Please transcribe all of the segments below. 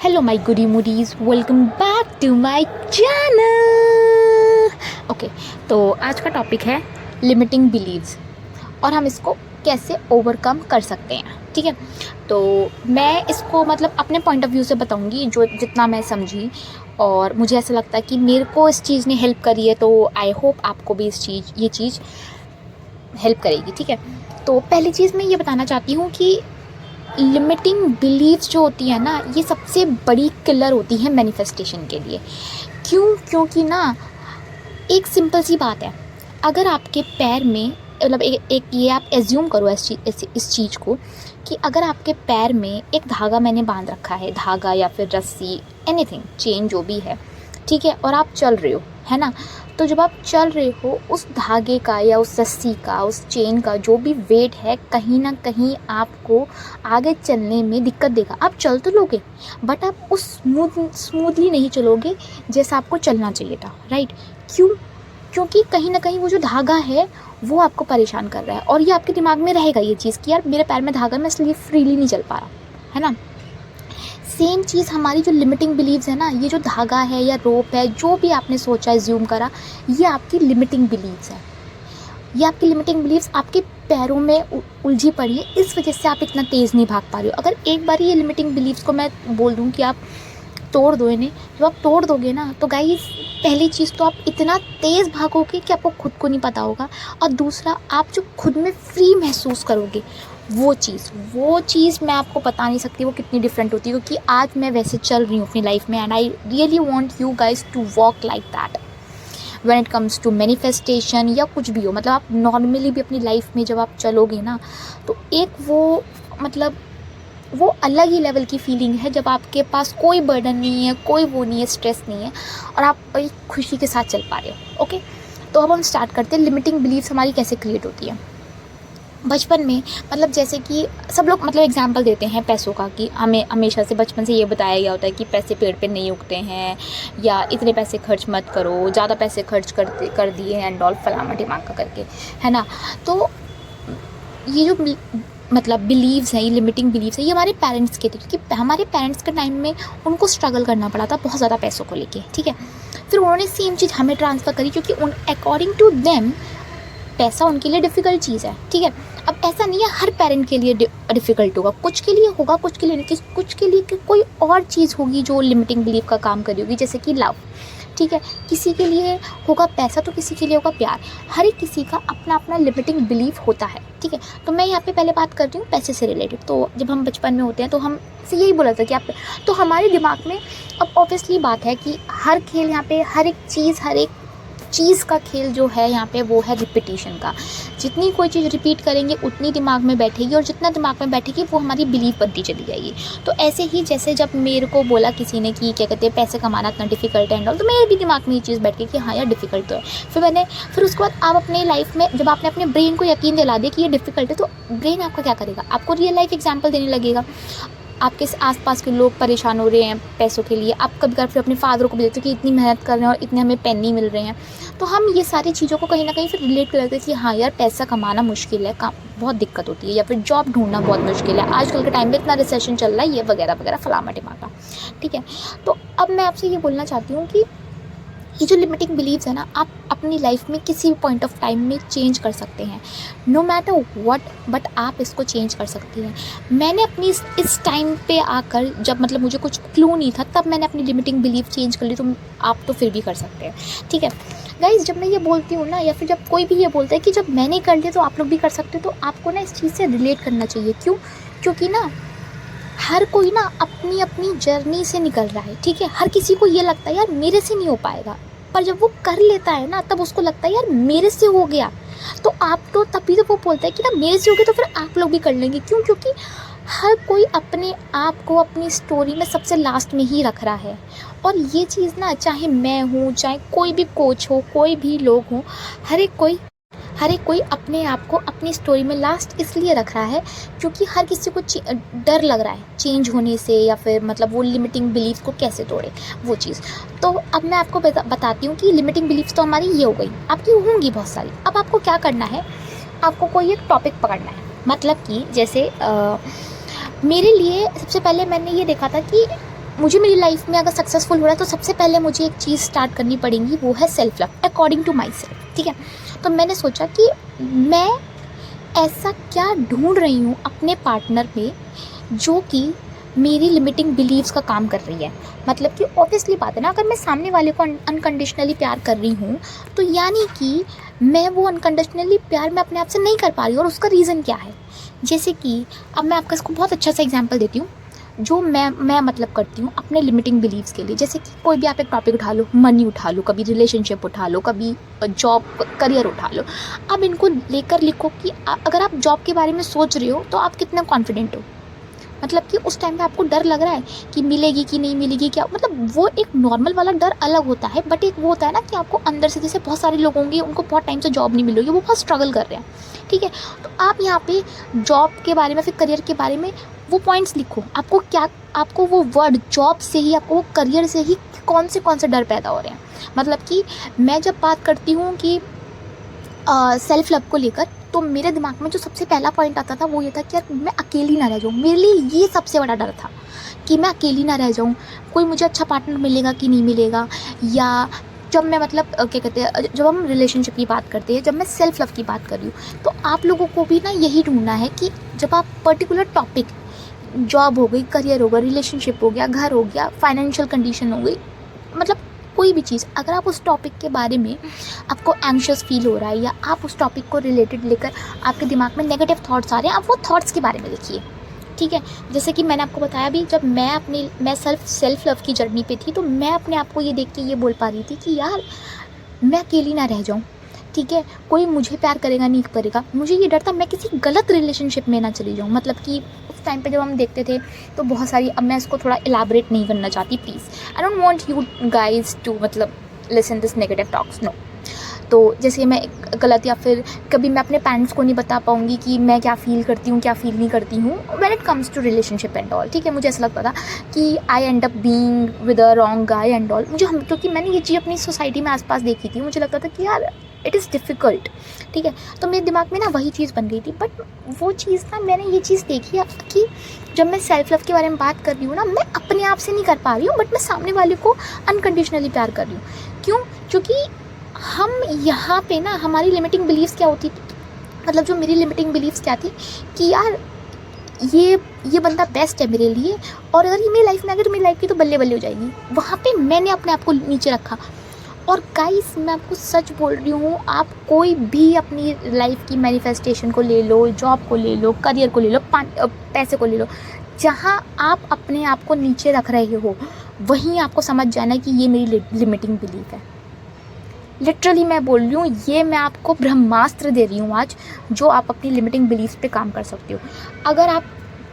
Hello my goody moodies, welcome back to my channel. Okay, तो आज का topic है लिमिटिंग बिलीव्स और हम इसको कैसे ओवरकम कर सकते हैं। ठीक है, तो मैं इसको मतलब अपने पॉइंट ऑफ व्यू से बताऊंगी जो जितना मैं समझी, और मुझे ऐसा लगता है कि मेरे को इस चीज़ ने हेल्प करी है, तो आई होप आपको भी ये चीज़ हेल्प करेगी। ठीक है, तो पहली चीज़ मैं ये बताना चाहती हूँ कि लिमिटिंग बिलीव्स जो होती है ना, ये सबसे बड़ी किलर होती है मैनिफेस्टेशन के लिए। क्योंकि ना, एक सिंपल सी बात है, अगर आपके पैर में मतलब एक ये आप एज्यूम करो इस चीज़ को कि अगर आपके पैर में एक धागा मैंने बांध रखा है, धागा या फिर रस्सी, एनीथिंग, चेन जो भी है, ठीक है, और आप चल रहे हो, है ना। तो जब आप चल रहे हो, उस धागे का या उस रस्सी का, उस चेन का जो भी वेट है, कहीं ना कहीं आपको आगे चलने में दिक्कत देगा। आप चल तो लोगे, बट आप उस स्मूथली नहीं चलोगे जैसा आपको चलना चाहिए था, राइट। क्योंकि कहीं ना कहीं वो जो धागा है वो आपको परेशान कर रहा है, और ये आपके दिमाग में रहेगा ये चीज़ कि यार मेरे पैर में धागा, मैं इसलिए फ्रीली नहीं चल पा रहा, है ना। सेम चीज़ हमारी जो लिमिटिंग बिलीव्स है ना, ये जो धागा है या रोप है, जो भी आपने सोचा, एज्यूम करा, ये आपकी लिमिटिंग बिलीव्स है। ये आपकी लिमिटिंग बिलीव्स आपके पैरों में उलझी पड़ी है, इस वजह से आप इतना तेज़ नहीं भाग पा रहे हो। अगर एक बार ये लिमिटिंग बिलीव्स को मैं बोल दूँ कि आप तोड़ दो इन्हें, जब आप तोड़ दोगे ना, तो गाइस पहली चीज़ तो आप इतना तेज़ भागोगे कि आपको खुद को नहीं पता होगा, और दूसरा आप जो खुद में फ्री महसूस करोगे, वो चीज़ मैं आपको बता नहीं सकती वो कितनी डिफरेंट होती है। क्योंकि आज मैं वैसे चल रही हूँ अपनी लाइफ में, and I really want you guys to walk like that when it comes to manifestation या कुछ भी हो। मतलब आप नॉर्मली भी अपनी लाइफ में जब आप चलोगे ना, तो एक वो मतलब वो अलग ही लेवल की फीलिंग है, जब आपके पास कोई बर्डन नहीं है, कोई वो नहीं है, स्ट्रेस नहीं है, और आप एक खुशी के साथ चल पा रहे हो। ओके, तो अब हम स्टार्ट करते हैं लिमिटिंग बिलीव्स हमारी कैसे क्रिएट होती है। बचपन में मतलब जैसे कि सब लोग मतलब एग्जांपल देते हैं पैसों का, कि हमें हमेशा से बचपन से ये बताया गया होता है कि पैसे पेड़ पे नहीं उगते हैं, या इतने पैसे खर्च मत करो, ज़्यादा पैसे खर्च कर दिए हैं एंड ऑल, फलाना ढिमाका करके, है ना। तो ये जो मतलब बिलीव्स हैं, ये लिमिटिंग बिलीव्स है, ये हमारे पेरेंट्स के थे, क्योंकि हमारे पेरेंट्स के टाइम में उनको स्ट्रगल करना पड़ा था बहुत ज़्यादा पैसों को लेके। ठीक है, फिर उन्होंने सेम चीज़ हमें ट्रांसफ़र करी, क्योंकि उन अकॉर्डिंग टू देम पैसा उनके लिए डिफ़िकल्ट चीज़ है। ठीक है, अब ऐसा नहीं है हर पेरेंट के लिए डिफ़िकल्ट होगा, कुछ के लिए होगा, कुछ के लिए नहीं, कुछ के लिए कोई और चीज़ होगी जो लिमिटिंग बिलीव का काम करी होगी, जैसे कि लव। ठीक है, किसी के लिए होगा पैसा, तो किसी के लिए होगा प्यार। हर एक किसी का अपना अपना लिमिटिंग बिलीव होता है। ठीक है, तो मैं यहाँ पे पहले बात करती हूँ पैसे से रिलेटेड। तो जब हम बचपन में होते हैं तो हम से यही बोला था कि आप, तो हमारे दिमाग में अब ऑब्वियसली बात है कि हर खेल यहाँ पे, हर एक चीज़ का खेल जो है यहाँ पे वो है रिपीटिशन का। जितनी कोई चीज़ रिपीट करेंगे उतनी दिमाग में बैठेगी, और जितना दिमाग में बैठेगी वो हमारी बिलीव बनती चली जाएगी। तो ऐसे ही जैसे जब मेरे को बोला किसी ने कि क्या कहते हैं पैसे कमाना इतना डिफ़िकल्ट है एंड ऑल, तो मेरे भी दिमाग में ये चीज़ बैठ गई कि हाँ यार डिफ़िकल्ट तो है। फिर उसके बाद आप अपने लाइफ में जब आपने अपने ब्रेन को यकीन दिला दिया कि ये डिफ़िकल्ट है, तो ब्रेन आपका क्या करेगा, आपको रियल लाइफ एग्जाम्पल देने लगेगा। आपके आसपास के लोग परेशान हो रहे हैं पैसों के लिए, आप कभी कभी फिर अपने फादर को भी देखते हो कि इतनी मेहनत कर रहे हैं और इतने हमें पेन नहीं मिल रहे हैं, तो हम ये सारी चीज़ों को कहीं ना कहीं फिर रिलेट कर लेते हैं कि हाँ यार पैसा कमाना मुश्किल है, बहुत दिक्कत होती है, या फिर जॉब ढूंढना बहुत मुश्किल है, आजकल के टाइम में इतना रिसेशन चल रहा है, ये वगैरह वगैरह फलाना टिमाका। ठीक है, तो अब मैं आपसे ये बोलना चाहती हूँ कि ये जो लिमिटिंग बिलीव्स है ना, आप अपनी लाइफ में किसी भी पॉइंट ऑफ टाइम में चेंज कर सकते हैं, नो मैटर व्हाट, बट आप इसको चेंज कर सकती हैं। मैंने अपनी इस टाइम पे आकर, जब मतलब मुझे कुछ क्लू नहीं था, तब मैंने अपनी लिमिटिंग बिलीव चेंज कर ली, तो आप तो फिर भी कर सकते हैं। ठीक है गाइज, जब मैं ये बोलती हूँ ना, या फिर जब कोई भी ये बोलता है कि जब मैंने कर लिया तो आप लोग भी कर सकते हो, तो आपको ना इस चीज़ से रिलेट करना चाहिए। क्योंकि ना हर कोई ना अपनी अपनी जर्नी से निकल रहा है। ठीक है, हर किसी को ये लगता है यार मेरे से नहीं हो पाएगा, पर जब वो कर लेता है ना, तब उसको लगता है यार मेरे से हो गया। तो आप तो तभी तो वो बोलता है कि ना मेरे से हो गया तो फिर आप लोग भी कर लेंगे। क्योंकि हर कोई अपने आप को अपनी स्टोरी में सबसे लास्ट में ही रख रहा है। और ये चीज़ ना, चाहे मैं हूँ, चाहे कोई भी कोच हो, कोई भी लोग हों, हर एक कोई अपने आप को अपनी स्टोरी में लास्ट इसलिए रख रहा है क्योंकि हर किसी को डर लग रहा है चेंज होने से, या फिर मतलब वो लिमिटिंग बिलीफ को कैसे तोड़े वो चीज़। तो अब मैं आपको बताती हूँ कि लिमिटिंग बिलीफ्स तो हमारी ये हो गई, आपकी होंगी बहुत सारी। अब आपको क्या करना है, आपको कोई एक टॉपिक पकड़ना है। मतलब कि जैसे मेरे लिए सबसे पहले मैंने ये देखा था कि मुझे मेरी लाइफ में अगर सक्सेसफुल हो रहा है तो सबसे पहले मुझे एक चीज़ स्टार्ट करनी पड़ेगी, वो है self love according to myself. ठीक है, तो मैंने सोचा कि मैं ऐसा क्या ढूंढ रही हूँ अपने पार्टनर में जो कि मेरी लिमिटिंग बिलीव्स का काम कर रही है। मतलब कि ऑब्वियसली बात है ना, अगर मैं सामने वाले को अनकंडीशनली प्यार कर रही हूँ तो यानी कि मैं वो अनकंडीशनली प्यार मैं अपने आप से नहीं कर पा रही हूँ, और उसका रीज़न क्या है। जैसे कि अब मैं आपका इसको बहुत अच्छा सा एग्जांपल देती हूँ जो मैं मतलब करती हूँ अपने लिमिटिंग बिलीव्स के लिए। जैसे कि कोई भी आप एक टॉपिक उठा लो, मनी उठा लो, कभी रिलेशनशिप उठा लो, कभी जॉब करियर उठा लो। अब इनको लेकर लिखो कि अगर आप जॉब के बारे में सोच रहे हो तो आप कितना कॉन्फिडेंट हो। मतलब कि उस टाइम पे आपको डर लग रहा है कि मिलेगी कि नहीं मिलेगी, क्या मतलब वो एक नॉर्मल वाला डर अलग होता है, बट एक वो होता है ना कि आपको अंदर से, जैसे बहुत सारे लोग होंगे उनको बहुत टाइम से जॉब नहीं मिल रही है, वो बहुत स्ट्रगल कर रहे हैं। ठीक है, तो आप यहाँ पे जॉब के बारे में, फिर करियर के बारे में वो पॉइंट्स लिखो। आपको क्या, आपको वो वर्ड जॉब से ही, आपको वो करियर से ही कौन से डर पैदा हो रहे हैं। मतलब कि मैं जब बात करती हूँ कि सेल्फ लव को लेकर, तो मेरे दिमाग में जो सबसे पहला पॉइंट आता था वो ये था कि यार मैं अकेली ना रह जाऊँ। मेरे लिए ये सबसे बड़ा डर था कि मैं अकेली ना रह जाऊँ, कोई मुझे अच्छा पार्टनर मिलेगा कि नहीं मिलेगा। या जब मैं मतलब क्या कहते हैं, जब हम रिलेशनशिप की बात करते हैं, जब मैं सेल्फ लव की बात कर रही हूँ, तो आप लोगों को भी ना यही ढूंढना है कि जब आप पर्टिकुलर टॉपिक, जॉब हो गई, करियर हो गया, रिलेशनशिप हो गया, घर हो गया, फाइनेंशियल कंडीशन हो गई, मतलब कोई भी चीज़, अगर आप उस टॉपिक के बारे में आपको एंग्शियस फील हो रहा है या आप उस टॉपिक को रिलेटेड लेकर आपके दिमाग में नेगेटिव थॉट्स आ रहे हैं, आप वो थॉट्स के बारे में लिखिए। ठीक है, जैसे कि मैंने आपको बताया भी, जब मैं सेल्फ लव की जर्नी पे थी तो मैं अपने आप को ये देख के ये बोल पा रही थी कि यार मैं अकेली ना रह जाऊँ। ठीक है, कोई मुझे प्यार करेगा नहीं करेगा, मुझे ये डर था मैं किसी गलत रिलेशनशिप में ना चली जाऊँ। मतलब कि उस टाइम पे जब हम देखते थे तो बहुत सारी, अब मैं इसको थोड़ा इलाबरेट नहीं करना चाहती, please I don't want you guys to मतलब listen this negative talks, no. तो जैसे मैं गलत, या फिर कभी मैं अपने पेरेंट्स को नहीं बता पाऊँगी कि मैं क्या फ़ील करती हूँ, क्या फ़ील नहीं करती हूँ when it comes to relationship and all. ठीक है, मुझे ऐसा लगता था कि I end up being with a wrong guy and all. क्योंकि मैंने ये चीज़ अपनी सोसाइटी में आसपास देखी थी, मुझे लगता था कि यार इट इज़ डिफ़िकल्ट। ठीक है, तो मेरे दिमाग में ना वही चीज़ बन गई थी। बट वो चीज़ ना, मैंने ये चीज़ देखी है कि जब मैं सेल्फ लव के बारे में बात कर रही हूँ ना, मैं अपने आप से नहीं कर पा रही हूँ, बट मैं सामने वाले को अनकंडीशनली प्यार कर रही हूँ। क्यों? क्योंकि हम यहाँ पे ना, हमारी लिमिटिंग बिलीव्स क्या होती थी, मतलब जो मेरी लिमिटिंग बिलीव्स क्या थी कि यार ये बंदा बेस्ट है मेरे लिए, और अगर ये मेरी लाइफ में आ गया तो मेरी लाइफ की तो बल्ले बल्ले हो जाएगी। वहाँ पे मैंने अपने आप को नीचे रखा। और गाइस मैं आपको सच बोल रही हूँ, आप कोई भी अपनी लाइफ की मैनिफेस्टेशन को ले लो, जॉब को ले लो, करियर को ले लो, पैसे को ले लो, जहाँ आप अपने आप को नीचे रख रहे हो वहीं आपको समझ जाना कि ये मेरी लिमिटिंग बिलीफ है। लिटरली मैं बोल रही हूँ, ये मैं आपको ब्रह्मास्त्र दे रही हूँ आज, जो आप अपनी लिमिटिंग बिलीफ पे काम कर सकते हो। अगर आप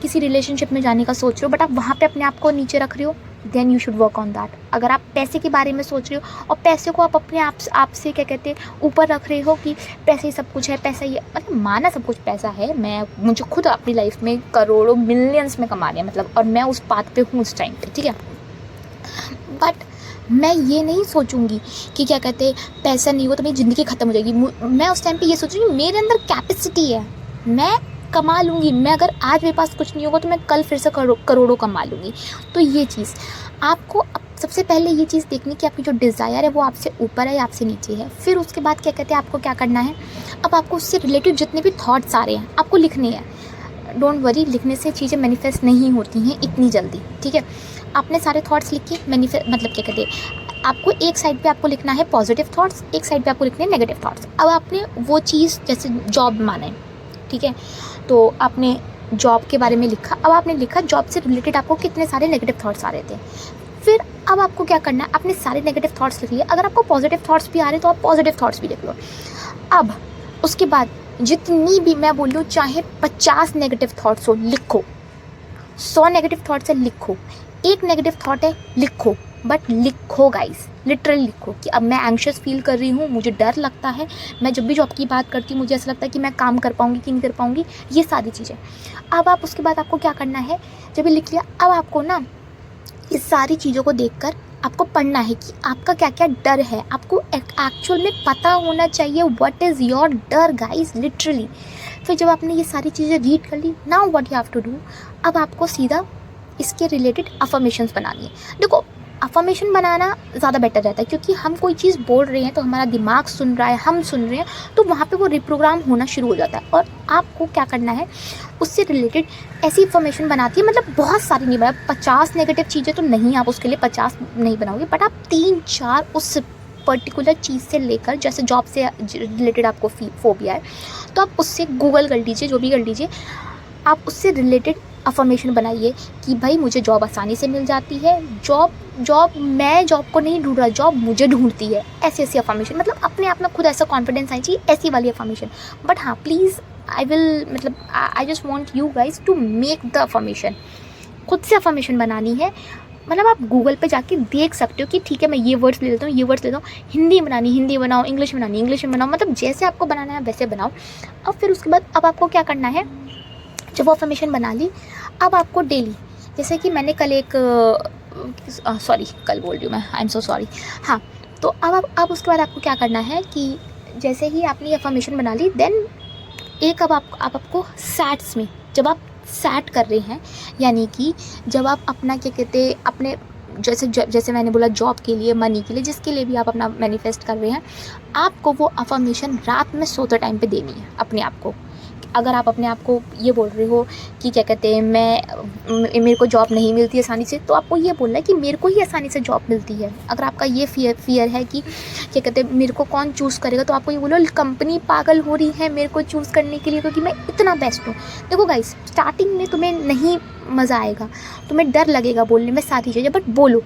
किसी रिलेशनशिप में जाने का सोच रहे हो बट आप वहाँ पे अपने आप को नीचे रख रहे हो, then you should work on that. अगर आप पैसे के बारे में सोच रहे हो और पैसे को आप अपने आप से क्या कहते हैं ऊपर रख रहे हो कि पैसे ही सब कुछ है, पैसा ही, मतलब माना सब कुछ पैसा है, मुझे खुद अपनी लाइफ में करोड़ों मिलियंस में कमा रहे हैं, मतलब, और मैं उस बात पे हूँ उस टाइम पे। ठीक है, बट मैं ये नहीं सोचूंगी कि क्या कहते हैं पैसा नहीं हो तो मेरी ज़िंदगी ख़त्म हो जाएगी। मैं उस टाइम पे ये सोचूंगी मेरे अंदर कैपेसिटी है, मैं कमा लूँगी। मैं अगर आज मेरे पास कुछ नहीं होगा तो मैं कल फिर से करोड़ों कमा लूँगी। तो ये चीज़ आपको सबसे पहले ये चीज़ देखनी कि आपकी जो डिज़ायर है वो आपसे ऊपर है या आपसे नीचे है। फिर उसके बाद क्या कहते हैं आपको क्या करना है, अब आपको उससे रिलेटेड जितने भी थॉट्स आ रहे हैं आपको लिखने हैं। डोंट वरी, लिखने से चीज़ें मैनिफेस्ट नहीं होती हैं इतनी जल्दी। ठीक है, आपने सारे थॉट्स लिख के मतलब क्या कहते हैं, आपको एक साइड पे आपको लिखना है पॉजिटिव थॉट्स, एक साइड पे आपको लिखने हैं नेगेटिव थॉट्स। अब आपने वो चीज़, जैसे जॉब माने, ठीक है, तो आपने जॉब के बारे में लिखा। अब आपने लिखा जॉब से रिलेटेड आपको कितने सारे नेगेटिव थॉट्स आ रहे थे। फिर अब आपको क्या करना है, आपने सारे नेगेटिव थॉट्स लिख लिए। अगर आपको पॉजिटिव थॉट्स भी आ रहे हैं तो आप पॉजिटिव थॉट्स भी लिख लो। अब उसके बाद जितनी भी, मैं बोल रही हूँ, चाहे 50 नेगेटिव थॉट्स हो लिखो, 100 नेगेटिव थॉट्स है लिखो, एक नेगेटिव थॉट है लिखो, बट लिखो गाइस, लिटरली लिखो कि अब मैं एंग्शियस फील कर रही हूँ, मुझे डर लगता है, मैं जब भी जॉब की बात करती हूँ मुझे ऐसा लगता है कि मैं काम कर पाऊँगी कि नहीं कर पाऊँगी, ये सारी चीज़ें। अब आप उसके बाद आपको क्या करना है, जब ये लिख लिया, अब आपको ना इस सारी चीज़ों को देखकर आपको पढ़ना है कि आपका क्या क्या डर है। आपको एक्चुअल में पता होना चाहिए व्हाट इज़ योर डर गाइस, लिटरली। फिर जब आपने ये सारी चीज़ें रीड कर ली, now what you have to do, अब आपको सीधा इसके रिलेटेड अफर्मेशंस बनानी है। देखो, अफर्मेशन बनाना ज़्यादा बेटर रहता है, क्योंकि हम कोई चीज़ बोल रहे हैं तो हमारा दिमाग सुन रहा है, हम सुन रहे हैं, तो वहाँ पे वो रिप्रोग्राम होना शुरू हो जाता है। और आपको क्या करना है, उससे रिलेटेड ऐसी अफर्मेशन बनाती है, मतलब बहुत सारी नहीं बना, 50 नेगेटिव चीज़ें तो नहीं, आप उसके लिए 50 नहीं बनाओगे, बट आप 3-4 उस पर्टिकुलर चीज़ से लेकर, जैसे जॉब से रिलेटेड आपको फोबिया है तो आप उससे गूगल कर लीजिए, जो भी कर लीजिए, आप उससे रिलेटेड अफर्मेशन बनाइए कि भाई मुझे जॉब आसानी से मिल जाती है, मैं जॉब को नहीं ढूंढ रहा, जॉब मुझे ढूंढती है। ऐसी अफर्मेशन, मतलब अपने आप में खुद ऐसा कॉन्फिडेंस आनी चाहिए, ऐसी वाली अफर्मेशन। बट हाँ, please I just want you guys to make the affirmation. खुद से अफर्मेशन बनानी है, मतलब आप गूगल पे जाके देख सकते हो कि ठीक है मैं ये वर्ड्स ले लेता हूँ, ये वर्ड्स लेता हूँ, हिंदी बनानी हिंदी बनाओ, इंग्लिश बनानी इंग्लिश में बनाओ, मतलब जैसे आपको बनाना है वैसे बनाओ। अब फिर उसके बाद अब आपको क्या करना है, जब वो अफर्मेशन बना ली, अब आपको डेली, जैसे कि मैंने कल कल बोल रही हूँ मैं, आई एम सो सॉरी। हाँ, तो अब उसके बाद आपको क्या करना है कि जैसे ही आपने ये अफर्मेशन बना ली, देन एक अब आपको सैट्स में, जब आप सैट कर रहे हैं, यानी कि जब आप अपना क्या कहते अपने जैसे मैंने बोला जॉब के लिए, मनी के लिए, जिसके लिए भी आप अपना मैनिफेस्ट कर रहे हैं, आपको वो अफर्मेशन रात में सोते टाइम पे देनी है अपने आप को। अगर आप अपने आप को ये बोल रहे हो कि क्या कहते हैं मेरे को जॉब नहीं मिलती आसानी से, तो आपको ये बोलना है कि मेरे को ही आसानी से जॉब मिलती है। अगर आपका ये फियर है कि क्या कहते हैं मेरे को कौन चूज़ करेगा, तो आपको ये बोलो कंपनी पागल हो रही है मेरे को चूज़ करने के लिए, क्योंकि मैं इतना बेस्ट हूँ। देखो गाइस, स्टार्टिंग में तुम्हें नहीं मज़ा आएगा, तुम्हें डर लगेगा बोलने में सारी चीज़ें, बट बोलो,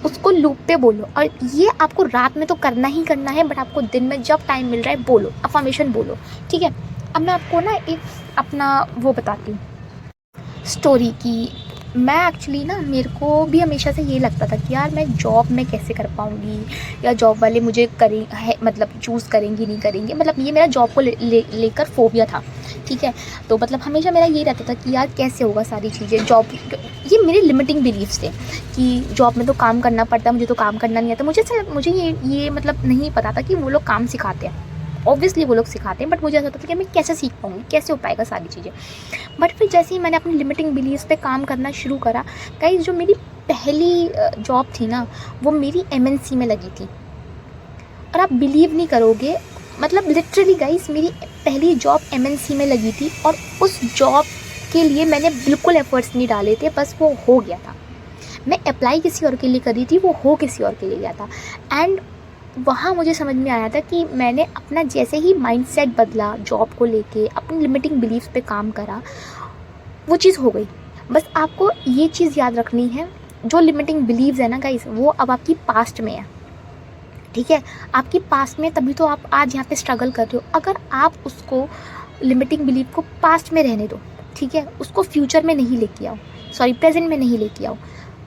उसको लूप पे बोलो। और ये आपको रात में तो करना ही करना है, बट आपको दिन में जब टाइम मिल रहा है बोलो, अफर्मेशन बोलो, ठीक है। अब मैं आपको ना एक अपना वो बताती हूँ स्टोरी की मैं एक्चुअली ना, मेरे को भी हमेशा से ये लगता था कि यार मैं जॉब में कैसे कर पाऊँगी, या जॉब वाले मुझे मतलब चूज़ करेंगी नहीं करेंगे, मतलब ये मेरा जॉब को लेकर फोबिया था, ठीक है। तो मतलब हमेशा मेरा ये रहता था कि यार कैसे होगा सारी चीज़ें, जॉब, ये मेरे लिमिटिंग बिलीव्स थे कि जॉब में तो काम करना पड़ता है, मुझे तो काम करना नहीं आता। मुझे ये मतलब नहीं पता था कि वो लोग काम सिखाते हैं, ऑब्वियसली वो लोग सिखाते हैं, बट मुझे ऐसा होता था कि मैं कैसे सीख पाऊँगी, कैसे हो पाएगा सारी चीज़ें। बट फिर जैसे ही मैंने अपनी लिमिटिंग बिलीव्स पे काम करना शुरू करा, गाइस जो मेरी पहली जॉब थी ना, वो मेरी MNC में लगी थी। और आप बिलीव नहीं करोगे, मतलब लिटरली गाइस मेरी पहली जॉब MNC में लगी थी, और उस जॉब के लिए मैंने बिल्कुल एफर्ट्स नहीं डाले थे, बस वो हो गया था। मैं अप्लाई किसी और के लिए करी थी, वो हो किसी और के लिए गया था। एंड वहाँ मुझे समझ में आया था कि मैंने अपना जैसे ही माइंडसेट बदला, जॉब को लेके अपनी लिमिटिंग बिलीव्स पे काम करा, वो चीज़ हो गई। बस आपको ये चीज़ याद रखनी है, जो लिमिटिंग बिलीव्स है ना गाइस, वो अब आपकी पास्ट में है, ठीक है। आपकी पास्ट में, तभी तो आप आज यहाँ पे स्ट्रगल कर रहे हो। अगर आप उसको लिमिटिंग बिलीव को पास्ट में रहने दो, ठीक है, उसको फ्यूचर में नहीं लेके आओ, सॉरी प्रेजेंट में नहीं लेके आओ,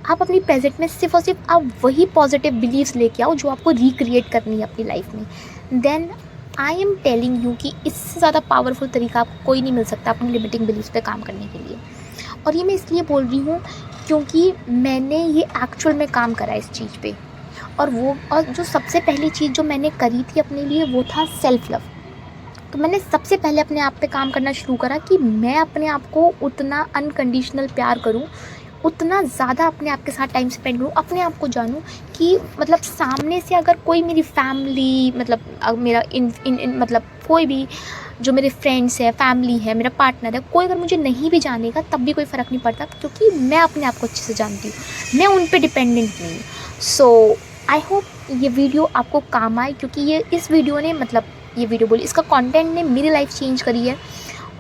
आप अपनी प्रेजेंट में सिर्फ और सिर्फ आप वही पॉजिटिव बिलीव्स लेके आओ जो आपको रिक्रिएट करनी है अपनी लाइफ में। Then I am telling you कि इससे ज़्यादा पावरफुल तरीका आपको कोई नहीं मिल सकता अपनी लिमिटिंग बिलीव्स पे काम करने के लिए। और ये मैं इसलिए बोल रही हूँ क्योंकि मैंने ये एक्चुअल में काम करा इस चीज़ पे। और जो सबसे पहली चीज़ जो मैंने करी थी अपने लिए, वो था सेल्फ़ लव। तो मैंने सबसे पहले अपने आप पे काम करना शुरू करा कि मैं अपने आप को उतना अनकंडीशनल प्यार करूं, उतना ज़्यादा अपने आप के साथ टाइम स्पेंड करूँ, अपने आप को जानूँ कि मतलब सामने से अगर कोई मेरी फैमिली, मतलब मेरा मतलब कोई भी जो मेरे फ्रेंड्स है, फैमिली है, मेरा पार्टनर है, कोई अगर मुझे नहीं भी जानेगा तब भी कोई फ़र्क नहीं पड़ता, क्योंकि मैं अपने आप को अच्छे से जानती हूँ, मैं उन पे डिपेंडेंट नहीं हूँ। सो आई होप ये वीडियो आपको काम आए, क्योंकि इस वीडियो ने, मतलब ये वीडियो बोली, इसका कंटेंट ने मेरी लाइफ चेंज करी है,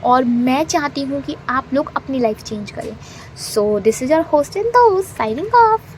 और मैं चाहती हूँ कि आप लोग अपनी लाइफ चेंज करें। So this is your host and दोस्त साइनिंग ऑफ।